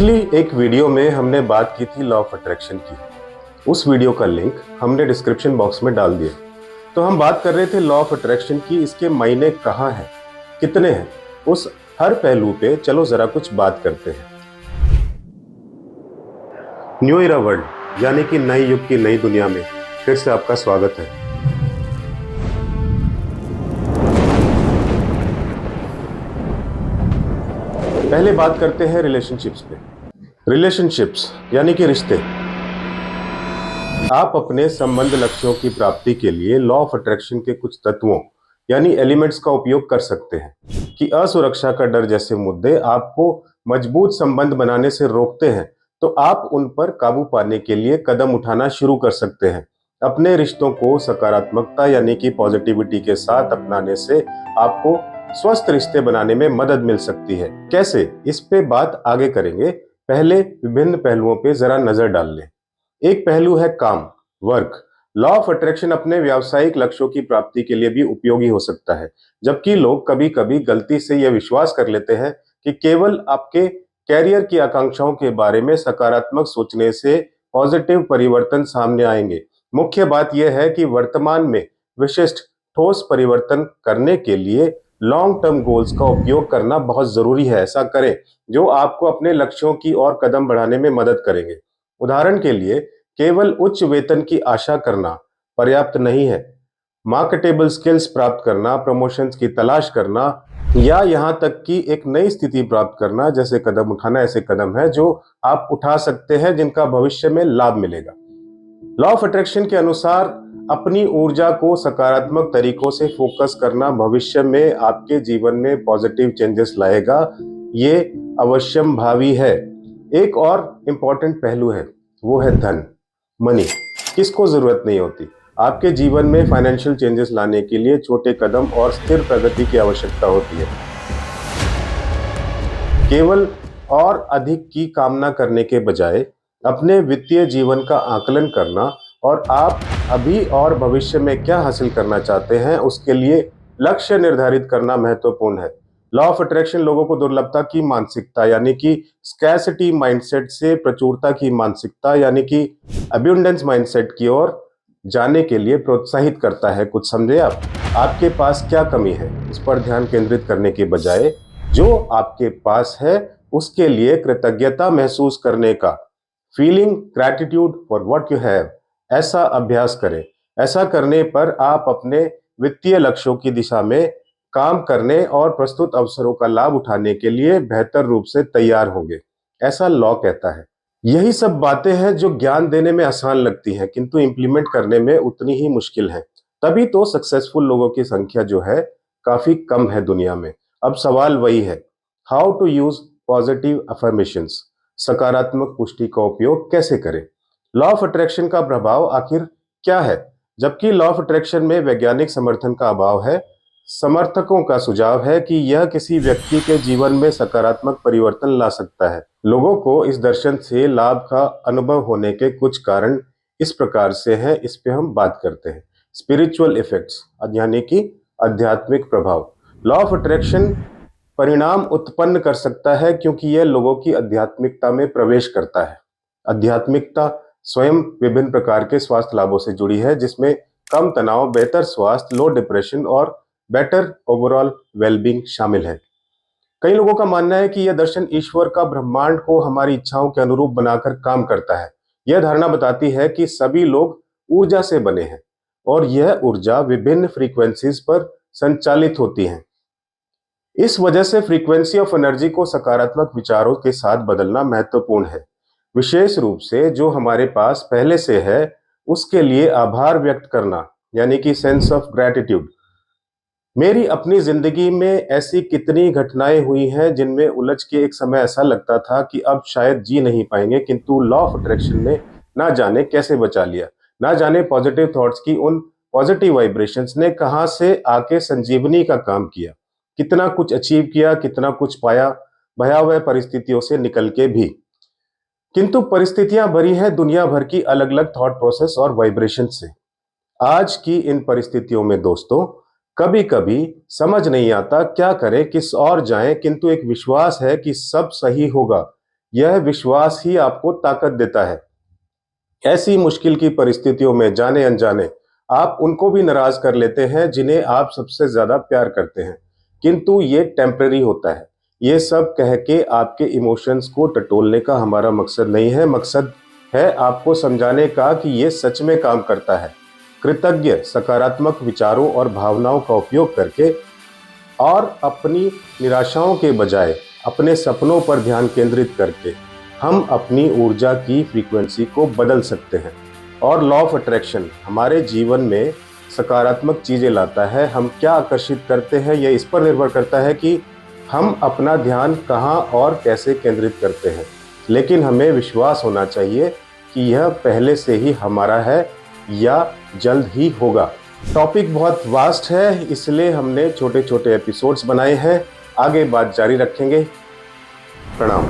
पिछली एक वीडियो में हमने बात की थी लॉ ऑफ अट्रैक्शन की। उस वीडियो का लिंक हमने डिस्क्रिप्शन बॉक्स में डाल दिया। तो हम बात कर रहे थे लॉ ऑफ अट्रैक्शन की, इसके मायने कहाँ हैं, कितने हैं, उस हर पहलू पे चलो जरा कुछ बात करते हैं। न्यू इरा वर्ल्ड यानी कि नए युग की नई दुनिया में फिर से आपका स्वागत है। पहले बात करते हैं रिलेशनशिप्स पे। रिलेशनशिप्स यानी कि रिश्ते। आप अपने संबंध लक्ष्यों की प्राप्ति के लिए लॉ ऑफ अट्रैक्शन के कुछ तत्वों यानी एलिमेंट्स का उपयोग कर सकते हैं कि असुरक्षा का डर जैसे मुद्दे आपको मजबूत संबंध बनाने से रोकते हैं, तो आप उन पर काबू पाने के लिए कदम उठाना शुरू कर सकते हैं। अपने रिश्तों को सकारात्मकता यानी कि पॉजिटिविटी के साथ अपनाने से आपको स्वस्थ रिश्ते बनाने में मदद मिल सकती है। कैसे, इस पे बात आगे करेंगे। पहले विभिन्न पहलुओं पे जरा नजर डाल लें। एक पहलू है काम, वर्क। लॉ ऑफ अट्रैक्शन अपने व्यावसायिक लक्ष्यों की प्राप्ति के लिए भी उपयोगी हो सकता है, जबकि लोग कभी कभी गलती से यह विश्वास कर लेते हैं कि केवल आपके कैरियर की आकांक्षाओं के बारे में सकारात्मक सोचने से पॉजिटिव परिवर्तन सामने आएंगे। मुख्य बात यह है कि वर्तमान में विशिष्ट ठोस परिवर्तन करने के लिए लॉन्ग टर्म गोल्स का उपयोग करना बहुत जरूरी है। ऐसा करें जो आपको अपने लक्ष्यों की ओर कदम बढ़ाने में मदद करेंगे। उदाहरण के लिए, केवल उच्च वेतन की आशा करना पर्याप्त नहीं है। मार्केटेबल स्किल्स प्राप्त करना, प्रमोशंस की तलाश करना या यहां तक कि एक नई स्थिति प्राप्त करना जैसे कदम उठाना ऐसे कदम है जो आप उठा सकते हैं, जिनका भविष्य में लाभ मिलेगा। लॉ ऑफ अट्रैक्शन के अनुसार अपनी ऊर्जा को सकारात्मक तरीकों से फोकस करना भविष्य में आपके जीवन में पॉजिटिव चेंजेस लाएगा। ये अवश्यम भावी है। एक और इम्पॉर्टेंट पहलू है, वो है धन, मनी। किसको जरूरत नहीं होती। आपके जीवन में फाइनेंशियल चेंजेस लाने के लिए छोटे कदम और स्थिर प्रगति की आवश्यकता होती है। केवल और अधिक की कामना करने के बजाय अपने वित्तीय जीवन का आकलन करना और आप अभी और भविष्य में क्या हासिल करना चाहते हैं उसके लिए लक्ष्य निर्धारित करना महत्वपूर्ण है। लॉ ऑफ अट्रैक्शन लोगों को दुर्लभता की मानसिकता यानी कि स्कैर्सिटी माइंडसेट से प्रचुरता की मानसिकता यानी कि अब्यूंडेंस माइंडसेट की ओर जाने के लिए प्रोत्साहित करता है। कुछ समझे आप? आपके पास क्या कमी है, इस पर ध्यान केंद्रित करने के बजाय जो आपके पास है उसके लिए कृतज्ञता महसूस करने का, feeling gratitude for what you have, ऐसा अभ्यास करें। ऐसा करने पर आप अपने वित्तीय लक्ष्यों की दिशा में काम करने और प्रस्तुत अवसरों का लाभ उठाने के लिए बेहतर रूप से तैयार होंगे, ऐसा लॉ कहता है। यही सब बातें हैं जो ज्ञान देने में आसान लगती हैं किंतु इंप्लीमेंट करने में उतनी ही मुश्किल है। तभी तो सक्सेसफुल लोगों की संख्या जो है काफी कम है दुनिया में। अब सवाल वही है, how to use positive affirmations, सकारात्मक पुष्टि का उपयोग कैसे करें। लॉ ऑफ अट्रैक्शन का प्रभाव आखिर क्या है? जबकि लॉ ऑफ अट्रैक्शन में वैज्ञानिक समर्थन का अभाव है, समर्थकों का सुझाव है कि यह किसी व्यक्ति के जीवन में सकारात्मक परिवर्तन ला सकता है। लोगों को इस दर्शन से लाभ का अनुभव होने के कुछ कारण इस प्रकार से हैं, इस पे हम बात करते हैं। स्पिरिचुअल इफेक्ट्स यानी कि आध्यात्मिक प्रभाव। लॉ ऑफ अट्रैक्शन परिणाम उत्पन्न कर सकता है क्योंकि यह लोगों की आध्यात्मिकता में प्रवेश करता है। आध्यात्मिकता स्वयं विभिन्न प्रकार के स्वास्थ्य लाभों से जुड़ी है, जिसमें कम तनाव, बेहतर स्वास्थ्य, लो डिप्रेशन और बेटर ओवरऑल वेलबींग शामिल है। कई लोगों का मानना है कि यह दर्शन ईश्वर का ब्रह्मांड को हमारी इच्छाओं के अनुरूप बनाकर काम करता है। यह धारणा बताती है कि सभी लोग ऊर्जा से बने हैं और यह ऊर्जा विभिन्न फ्रीक्वेंसीज पर संचालित होती है। इस वजह से फ्रीक्वेंसी ऑफ एनर्जी को सकारात्मक विचारों के साथ बदलना महत्वपूर्ण है। विशेष रूप से जो हमारे पास पहले से है उसके लिए आभार व्यक्त करना यानी कि सेंस ऑफ ग्रैटिट्यूड। मेरी अपनी जिंदगी में ऐसी कितनी घटनाएं हुई हैं जिनमें उलझ के एक समय ऐसा लगता था कि अब शायद जी नहीं पाएंगे, किंतु लॉ ऑफ अट्रैक्शन ने ना जाने कैसे बचा लिया। ना जाने पॉजिटिव थॉट्स की उन पॉजिटिव वाइब्रेशंस ने कहां से आके संजीवनी का काम किया, कितना कुछ अचीव किया, कितना कुछ पाया भयावह परिस्थितियों से निकल के भी। किंतु परिस्थितियां भरी हैं दुनिया भर की अलग अलग थॉट प्रोसेस और वाइब्रेशन से। आज की इन परिस्थितियों में दोस्तों कभी कभी समझ नहीं आता क्या करें, किस और जाएं, किंतु एक विश्वास है कि सब सही होगा। यह विश्वास ही आपको ताकत देता है। ऐसी मुश्किल की परिस्थितियों में जाने अनजाने आप उनको भी नाराज कर लेते हैं जिन्हें आप सबसे ज्यादा प्यार करते हैं, किंतु ये टेम्पररी होता है। ये सब कह के आपके इमोशंस को टटोलने का हमारा मकसद नहीं है। मकसद है आपको समझाने का कि ये सच में काम करता है। कृतज्ञ सकारात्मक विचारों और भावनाओं का उपयोग करके और अपनी निराशाओं के बजाय अपने सपनों पर ध्यान केंद्रित करके हम अपनी ऊर्जा की फ्रीक्वेंसी को बदल सकते हैं। और लॉ ऑफ अट्रैक्शन हमारे जीवन में सकारात्मक चीजें लाता है। हम क्या आकर्षित करते हैं यह इस पर निर्भर करता है कि हम अपना ध्यान कहाँ और कैसे केंद्रित करते हैं। लेकिन हमें विश्वास होना चाहिए कि यह पहले से ही हमारा है या जल्द ही होगा। टॉपिक बहुत वास्ट है, इसलिए हमने छोटे छोटे एपिसोड्स बनाए हैं। आगे बात जारी रखेंगे। प्रणाम।